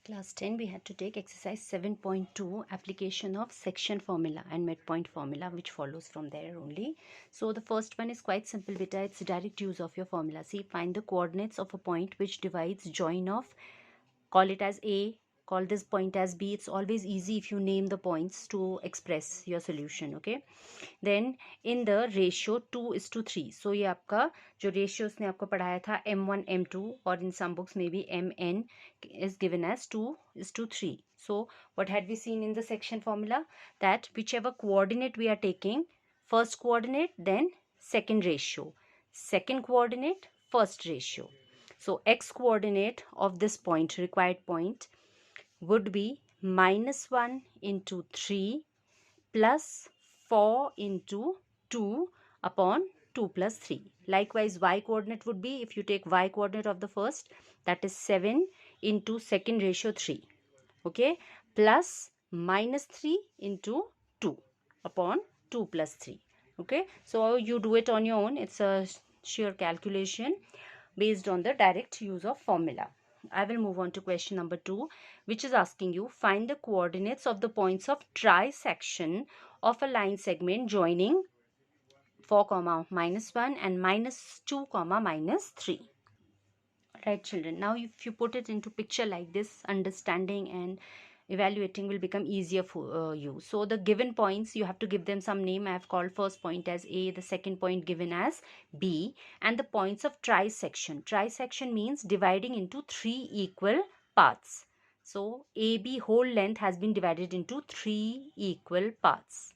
Class 10, we had to take exercise 7.2, application of section formula and midpoint formula, which follows from there only. So the first one is quite simple, beta. It's direct use of your formula. See, find the coordinates of a point which divides join of, call it as A, call this point as B. It's always easy if you name the points to express your solution, okay? Then in the ratio 2:3. So ये आपका जो ratio उसने आपको पढ़ाया था M1 M2 और in some books maybe MN is given as 2:3. So what had we seen in the section formula? That whichever coordinate we are taking, first coordinate, then second ratio, second coordinate, first ratio. So x coordinate of this point, required point, would be -1 into 3 plus 4 into 2 upon 2 plus 3. Likewise, y coordinate would be, if you take y coordinate of the first, that is 7 into second ratio 3. Okay, plus -3 into 2 upon 2 plus 3. Okay, so you do it on your own. It's a sheer calculation based on the direct use of formula. I will move on to question number 2, which is asking you find the coordinates of the points of trisection of a line segment joining 4, -1 and -2, -3. Right, children? Now if you put it into picture like this, understanding and evaluating will become easier for you. So the given points, you have to give them some name. I have called first point as A, the second point given as B, and the points of trisection. Trisection means dividing into 3 equal parts. So AB whole length has been divided into 3 equal parts,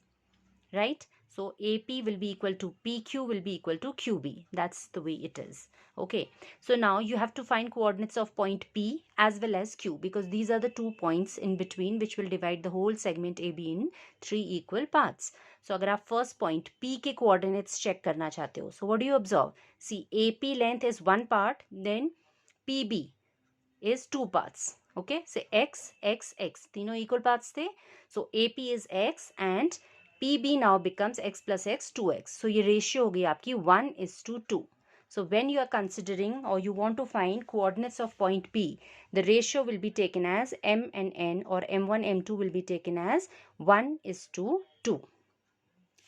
right? So AP will be equal to PQ will be equal to QB. That's the way it is. Okay, so now you have to find coordinates of point P as well as Q, because these are the 2 points in between which will divide the whole segment AB in 3 equal parts. So अगर आप first point P के coordinates check करना चाहते हो, so what do you observe? See, AP length is 1 part, then PB is 2 parts. Okay, say x, x, x. तीनों equal parts थे. So AP is x and PB now becomes x plus x, 2x. So ये ratio होगी आपकी 1:2. So when you are considering or you want to find coordinates of point P, the ratio will be taken as M and N, or M1, M2 will be taken as 1:2.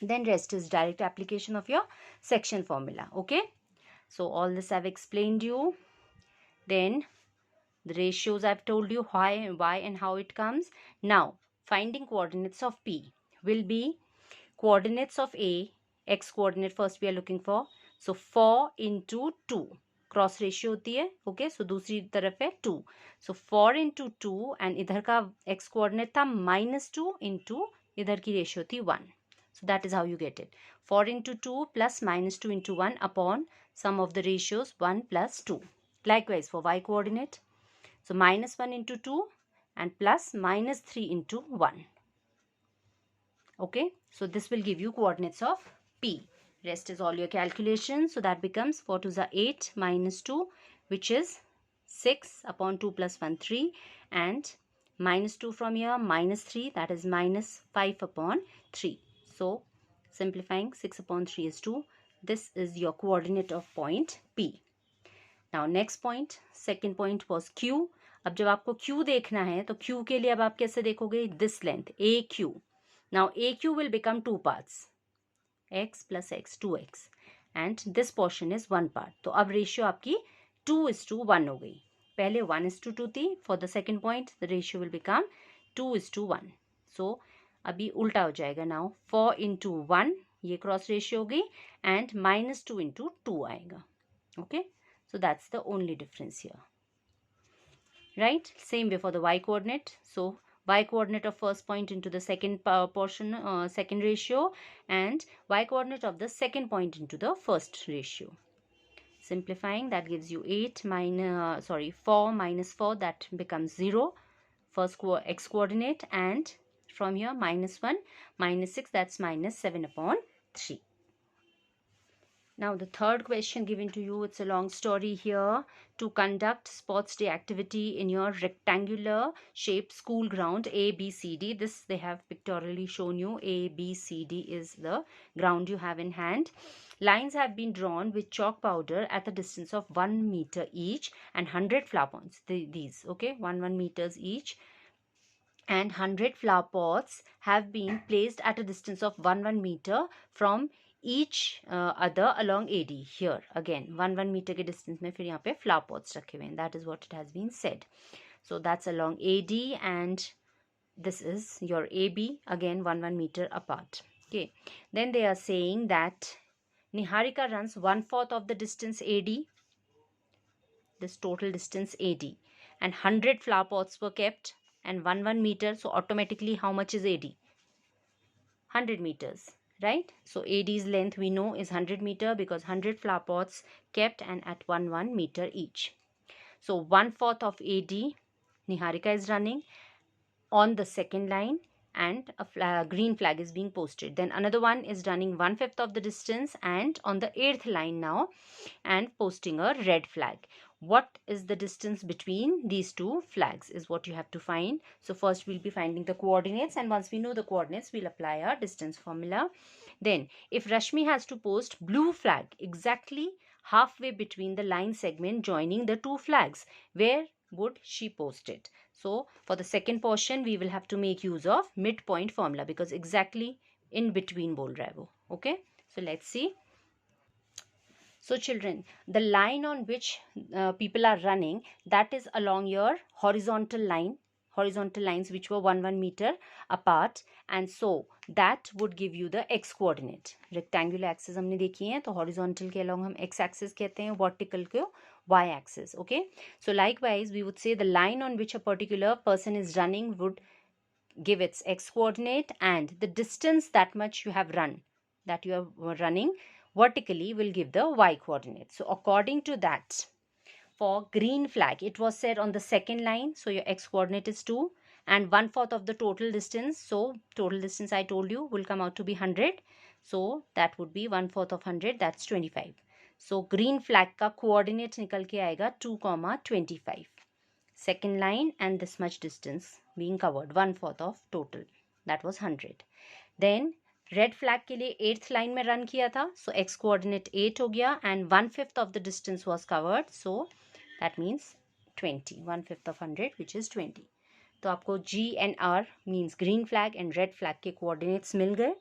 Then rest is direct application of your section formula. Okay, so all this I've explained you. Then the ratios I've told you why and how it comes. Now finding coordinates of P will be coordinates of A, x coordinate first we are looking for. So 4 into 2 cross ratio होती है. Okay, सो दूसरी तरफ है 2. सो 4 into 2 and इधर का x coordinate था -2 into इधर की रेशियो थी 1. So that is how you get it. 4 into 2 plus -2 into 1 upon sum of the ratios 1 plus 2. Likewise for y coordinate. So -1 into 2 and plus -3 into 1. Okay, so this will give you coordinates of P. Rest is all your calculations. So that becomes 4 to the 8 minus 2, which is 6 upon 2 plus 1, 3. And -2 from here, -3, that is -5 upon 3. So simplifying, 6 upon 3 is 2. This is your coordinate of point P. Now next point, second point was Q. अब जब आपको Q देखना है तो Q के लिए अब आप कैसे देखोगे? This length, AQ. Now AQ will become 2 parts, x plus x, 2x, and this portion is 1 part. तो अब ratio आपकी 2:1 हो गई. पहले 1:2 थी. For the second point, the ratio will become 2:1. So अभी उल्टा हो जाएगा. Now 4 into 1 ये cross ratio हो गई and -2 into 2 आएगा. Okay, so that's the only difference here. Right, same way for the y coordinate. So y coordinate of first point into the second portion, second ratio, and y coordinate of the second point into the first ratio. Simplifying, that gives you 4 minus 4, that becomes 0, first x coordinate, and from here -1 -6, that's -7 upon 3. Now the third question given to you, it's a long story here. To conduct sports day activity in your rectangular shaped school ground A, B, C, D. This they have pictorially shown you. A, B, C, D is the ground you have in hand. Lines have been drawn with chalk powder at a distance of 1 meter each and 100 flower pots. These, okay, 1 meters each. And 100 flower pots have been placed at a distance of 1 meter from each other along AD. Here again 1 meter के distance में फिर यहाँ पे flower pots रखे हुए हैं. That is what it has been said. So that's along AD and this is your AB, again 1 meter apart. Okay. Then they are saying that Niharika runs 1/4 of the distance AD, this total distance AD, and 100 flower pots were kept and 1 meter. So automatically how much is AD? 100 meters, right? So AD's length we know is 100 meter because 100 flower pots kept and at 1 meter each. So 1/4 of AD Niharika is running on the second line and a green flag is being posted. Then another one is running 1/5 of the distance and on the 8th line now and posting a red flag. What is the distance between these two flags is what you have to find. So first we'll be finding the coordinates, and once we know the coordinates we'll apply our distance formula. Then if Rashmi has to post blue flag exactly halfway between the line segment joining the two flags, where would she post it? So for the second portion we will have to make use of midpoint formula because exactly in between bol raha hai wo. Okay, so let's see. So children, the line on which people are running, that is along your horizontal lines which were 1 meter apart, and so that would give you the x coordinate. Rectangular axis हमने देखी है, तो horizontal के along हम x axis कहते हैं, vertical को y axis. Okay, so likewise we would say the line on which a particular person is running would give its x coordinate, and the distance that much you have run, that you are running vertically, will give the y coordinate. So according to that, for green flag it was said on the second line, so your x coordinate is 2 and 1/4 of the total distance. So total distance I told you will come out to be 100, so that would be 1/4 of 100, that's 25. So green flag का coordinate निकल के आएगा 2,25. Second line and this much distance being covered, 1/4 of total, that was 100. Then red flag के लिए 8th line में run किया था, सो x coordinate 8 हो गया and 1/5 of the distance was covered, so that means 20, 1/5 of 100 which is 20. तो आपको G and R means green flag and red flag के कोऑर्डिनेट्स मिल गए.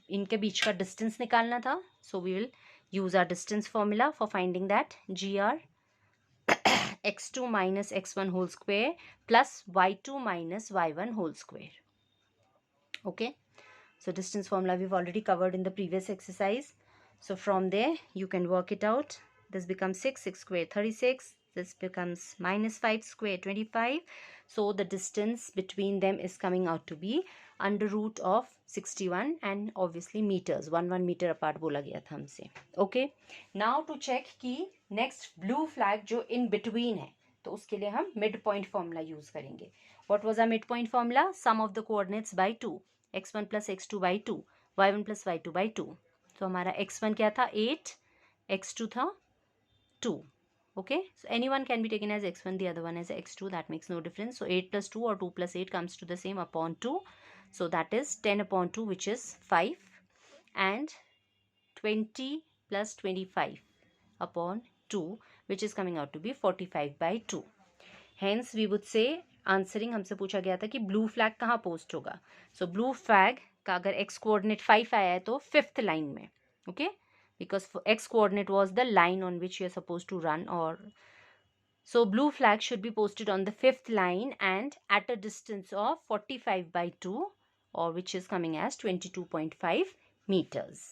इनके बीच का डिस्टेंस निकालना था, so we will use our distance formula for finding that. G R x2 minus x1 whole square plus y2 minus y1 whole square. Okay. So distance formula we've already covered in the previous exercise. So from there you can work it out. This becomes 6 square 36. This becomes minus 5 square 25. So the distance between them is coming out to be under root of 61 and obviously meters. 1 meter apart बोला गया था हमसे. Okay. Now to check कि next blue flag जो in between है, तो उसके लिए हम midpoint formula use करेंगे. What was our midpoint formula? Sum of the coordinates by 2. x1 plus x2 by 2, y1 plus y2 by 2. तो हमारा x1 क्या था 8, x2 था 2. Okay, so anyone can be taken as x1, the other one as x2, that makes no difference. So 8 plus 2 or 2 plus 8 comes to the same upon 2. So that is 10 upon 2 which is 5 and 20 plus 25 upon 2 which is coming out to be 45 by 2. Hence we would say answering हमसे पूछा गया था कि blue flag कहाँ post होगा. सो blue flag का अगर x coordinate 5 आया है तो 5th लाइन में. Okay, because x coordinate was the line on which you are suppose to run, और so blue flag should be posted on the 5th line and at a distance of 45 by 2, or which is coming as 22.5 meters.